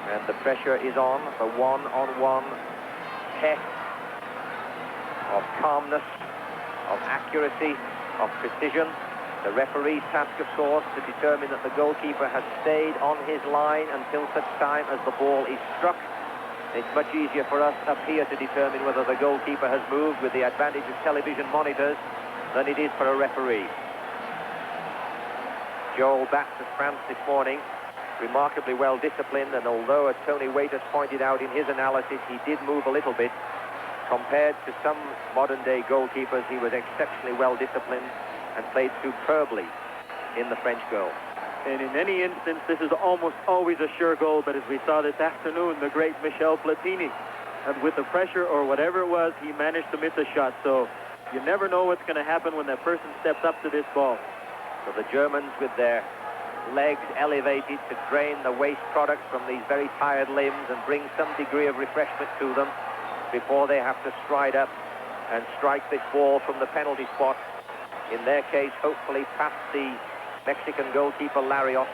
And the pressure is on for one-on-one test of calmness, of accuracy, of precision. The referee's task, of course, to determine that the goalkeeper has stayed on his line until such time as the ball is struck. It's much easier for us up here to determine whether the goalkeeper has moved with the advantage of television monitors than it is for a referee. Joel Batts of France this morning, remarkably well disciplined, and although, as Tony Waiters pointed out in his analysis, he did move a little bit, compared to some modern-day goalkeepers, he was exceptionally well disciplined and played superbly in the French goal. And in any instance, this is almost always a sure goal, but as we saw this afternoon, the great Michel Platini, and with the pressure or whatever it was, he managed to miss a shot. So you never know what's going to happen when that person steps up to this ball. So the Germans, with their legs elevated to drain the waste products from these very tired limbs and bring some degree of refreshment to them before they have to stride up and strike this ball from the penalty spot. In their case, hopefully past the Mexican goalkeeper Larios,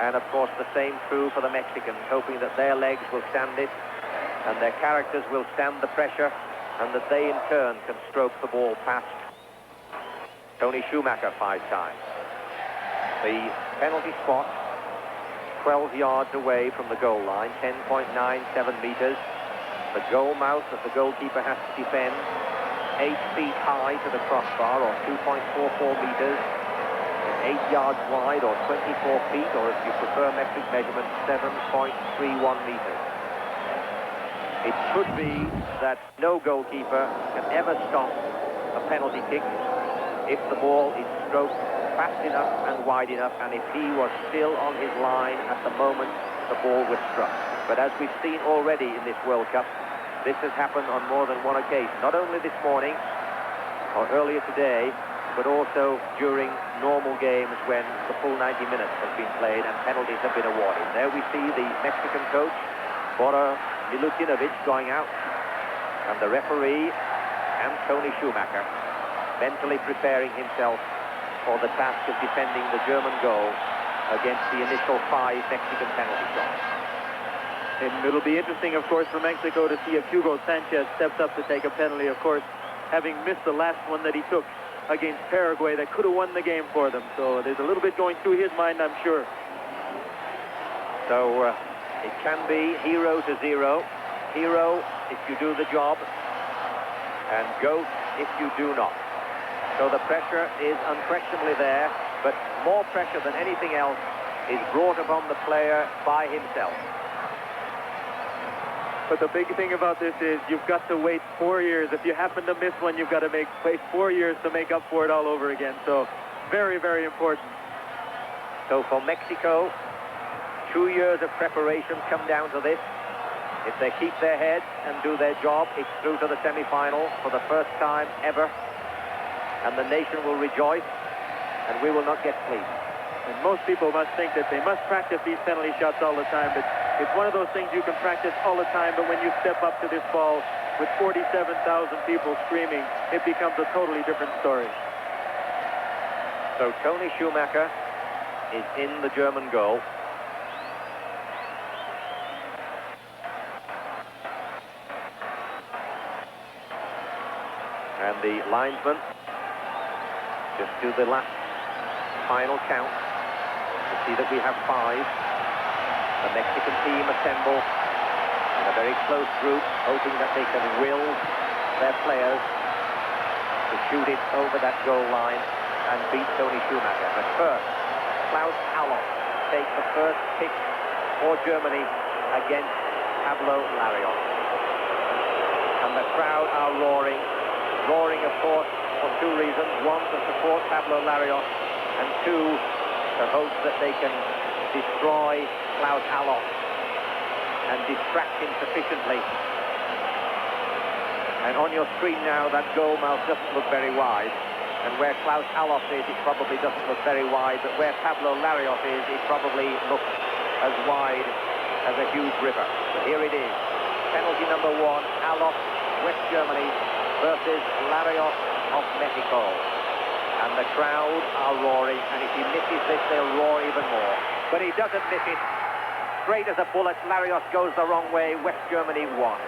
and of course the same true for the Mexicans, hoping that their legs will stand it and their characters will stand the pressure, and that they in turn can stroke the ball past Tony Schumacher 5 times. The penalty spot, 12 yards away from the goal line, 10.97 meters. The goal mouth that the goalkeeper has to defend, 8 feet high to the crossbar, or 2.44 meters, 8 yards wide, or 24 feet, or if you prefer metric measurement, 7.31 meters. It should be that no goalkeeper can ever stop a penalty kick if the ball is stroked fast enough and wide enough, and if he was still on his line at the moment the ball was struck. But as we've seen already in this World Cup, this has happened on more than one occasion, not only this morning or earlier today, but also during normal games when the full 90 minutes have been played and penalties have been awarded. There we see the Mexican coach, Bora Milutinovic, going out, and the referee and Tony Schumacher mentally preparing himself for the task of defending the German goal against the initial 5 Mexican penalty shots. And it'll be interesting, of course, for Mexico to see if Hugo Sanchez steps up to take a penalty, of course, having missed the last one that he took against Paraguay that could have won the game for them. So there's a little bit going through his mind, I'm sure. So it can be 0-0. Hero if you do the job, and goat if you do not. So the pressure is unquestionably there, but more pressure than anything else is brought upon the player by himself. But the big thing about this is you've got to wait 4 years. If you happen to miss one, you've got to wait 4 years to make up for it all over again. So very, very important. So for Mexico, 2 years of preparation come down to this. If they keep their heads and do their job, it's through to the semi-final for the first time ever. And the nation will rejoice, and we will not get sleep. And most people must think that they must practice these penalty shots all the time, but it's one of those things you can practice all the time, but when you step up to this ball with 47,000 people screaming, it becomes a totally different story. So Tony Schumacher is in the German goal. And the linesman just do the last final count to see that we have 5. The Mexican team assemble in a very close group, hoping that they can will their players to shoot it over that goal line and beat Tony Schumacher. But first, Klaus Allofs takes the first kick for Germany against Pablo Larios. And the crowd are roaring. Roaring, of course, for 2 reasons. 1, to support Pablo Larios, and 2, to hope that they can destroy Klaus Allofs and distract him sufficiently. And on your screen now, that goal mouth doesn't look very wide. And where Klaus Allofs is, it probably doesn't look very wide. But where Pablo Larios is, it probably looks as wide as a huge river. But here it is. Penalty number 1, Allofs, West Germany, versus Larios of Mexico. And the crowd are roaring, and if he misses this, they'll roar even more. But he doesn't miss it. straight as a bullet. Larios goes the wrong way. West Germany won.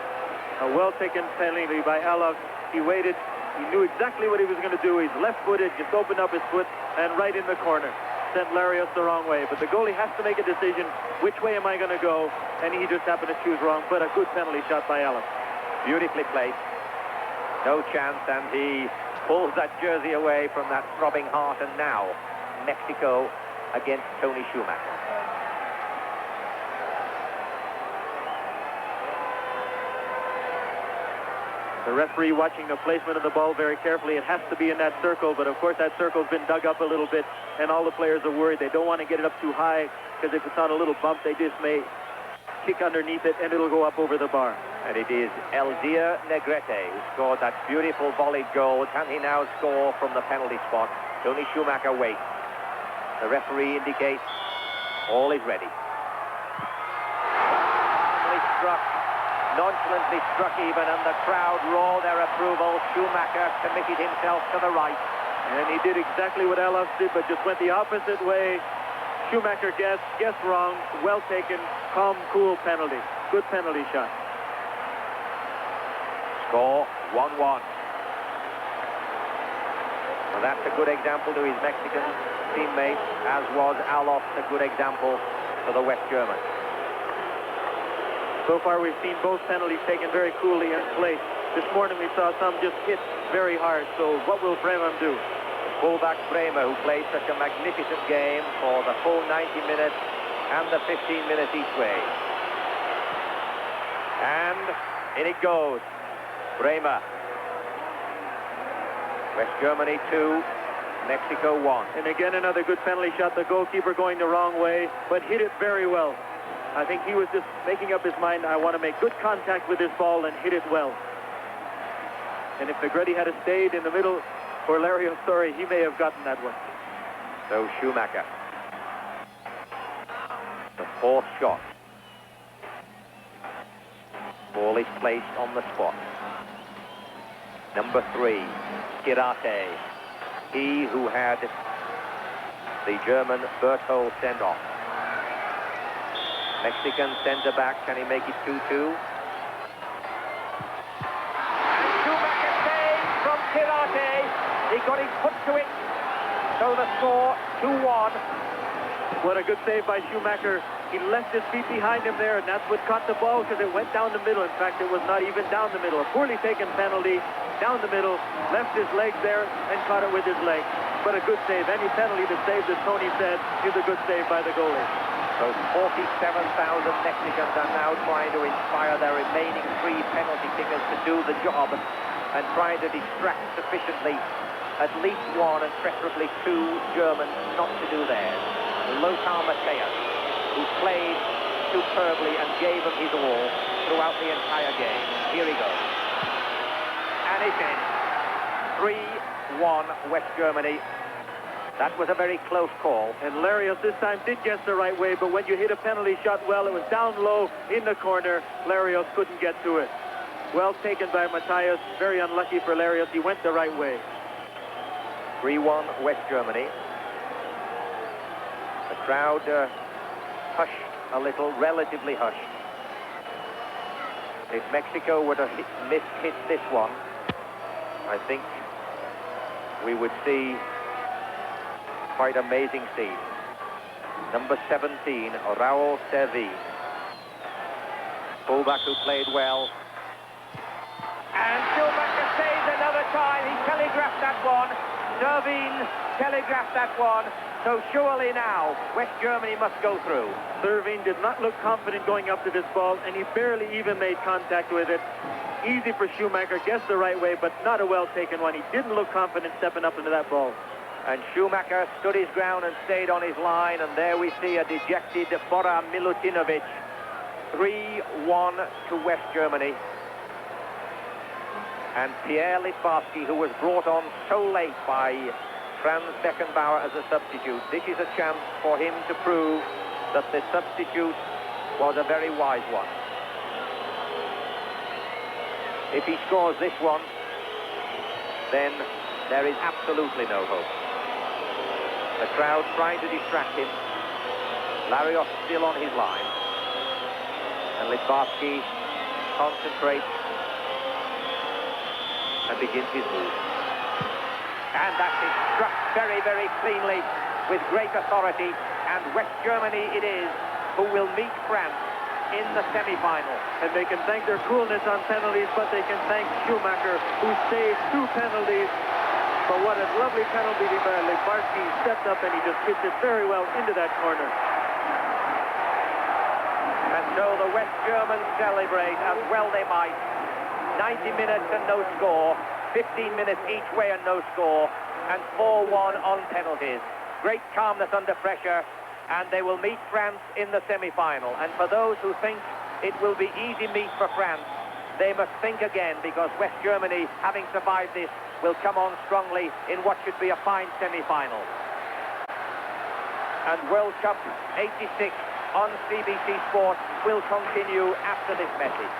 A well-taken penalty by Alov. He waited. He knew exactly what he was going to do. He's left-footed, just opened up his foot, and right in the corner. Sent Larios the wrong way. But the goalie has to make a decision. Which way am I going to go? And he just happened to choose wrong. But a good penalty shot by Alov. Beautifully placed. No chance, and he pulls that jersey away from that throbbing heart. And now, Mexico against Tony Schumacher. The referee watching the placement of the ball very carefully. It has to be in that circle, but of course that circle's been dug up a little bit, and all the players are worried. They don't want to get it up too high, because if it's on a little bump, they just may kick underneath it, and it'll go up over the bar. And it is Eldir Negrete who scored that beautiful volleyed goal. Can he now score from the penalty spot? Tony Schumacher waits. The referee indicates all is ready. Nonchalantly struck even, and the crowd roared their approval. Schumacher committed himself to the right. And he did exactly what Alov did, but just went the opposite way. Schumacher guessed wrong. Well taken, calm, cool penalty. Good penalty shot. Score 1-1. Well, that's a good example to his Mexican teammates, as was Alov a good example to the West Germans. So far, we've seen both penalties taken very coolly in place. This morning, we saw some just hit very hard. So what will Bremen do? Fullback Bremer, who played such a magnificent game for the full 90 minutes and the 15 minutes each way. And in it goes. Bremer. West Germany 2, Mexico 1. And again, another good penalty shot. The goalkeeper going the wrong way, but hit it very well. I think he was just making up his mind, I want to make good contact with this ball and hit it well. And if Negrete had stayed in the middle for Larios, he may have gotten that one. So Schumacher. The fourth shot. Ball is placed on the spot. Number 3, Kirate. He who had the German Berthold send off. Mexican centre back, can he make it 2-2? And Schumacher saves from Kirate. He got his foot to it. So the score 2-1. What a good save by Schumacher. He left his feet behind him there, and that's what caught the ball, because it went down the middle. In fact, it was not even down the middle. A poorly taken penalty, down the middle, left his legs there, and caught it with his leg. But a good save. Any penalty to save, as Tony said, is a good save by the goalie. So 47,000 Mexicans are now trying to inspire their remaining 3 penalty kickers to do the job, and trying to distract sufficiently at least 1 and preferably 2 Germans not to do theirs. Lothar Matthäus, who played superbly and gave them his all throughout the entire game. Here he goes. And it's in. 3-1 West Germany. That was a very close call. And Larios this time did guess the right way, but when you hit a penalty shot well, it was down low in the corner. Larios couldn't get to it. Well taken by Matthäus. Very unlucky for Larios. He went the right way. 3-1 West Germany. The crowd hushed a little, relatively hushed. If Mexico were to hit this one, I think we would see quite amazing scene. Number 17, Raul Servín. Fullback who played well. And Schumacher saves another time. He telegraphed that one. Servín telegraphed that one. So surely now, West Germany must go through. Servín did not look confident going up to this ball, and he barely even made contact with it. Easy for Schumacher, guessed the right way, but not a well-taken one. He didn't look confident stepping up into that ball. And Schumacher stood his ground and stayed on his line, and there we see a dejected Bora Milutinovic. 3-1 to West Germany. And Pierre Litbarski, who was brought on so late by Franz Beckenbauer as a substitute. This is a chance for him to prove that the substitute was a very wise one. If he scores this one, then there is absolutely no hope. The crowd trying to distract him. Larios still on his line. And Littbarski concentrates and begins his move. And that is struck very, very cleanly with great authority. And West Germany it is who will meet France in the semi-final. And they can thank their coolness on penalties, but they can thank Schumacher, who saved 2 penalties. But what a lovely penalty by Littbarski. Stepped up and he just hits it very well into that corner. And so the West Germans celebrate as well they might. 90 minutes and no score, 15 minutes each way and no score, and 4-1 on penalties. Great calmness under pressure, and they will meet France in the semi-final. And for those who think it will be easy meet for France, they must think again, because West Germany, having survived this, will come on strongly in what should be a fine semi-final. And World Cup 86 on CBC Sport will continue after this message.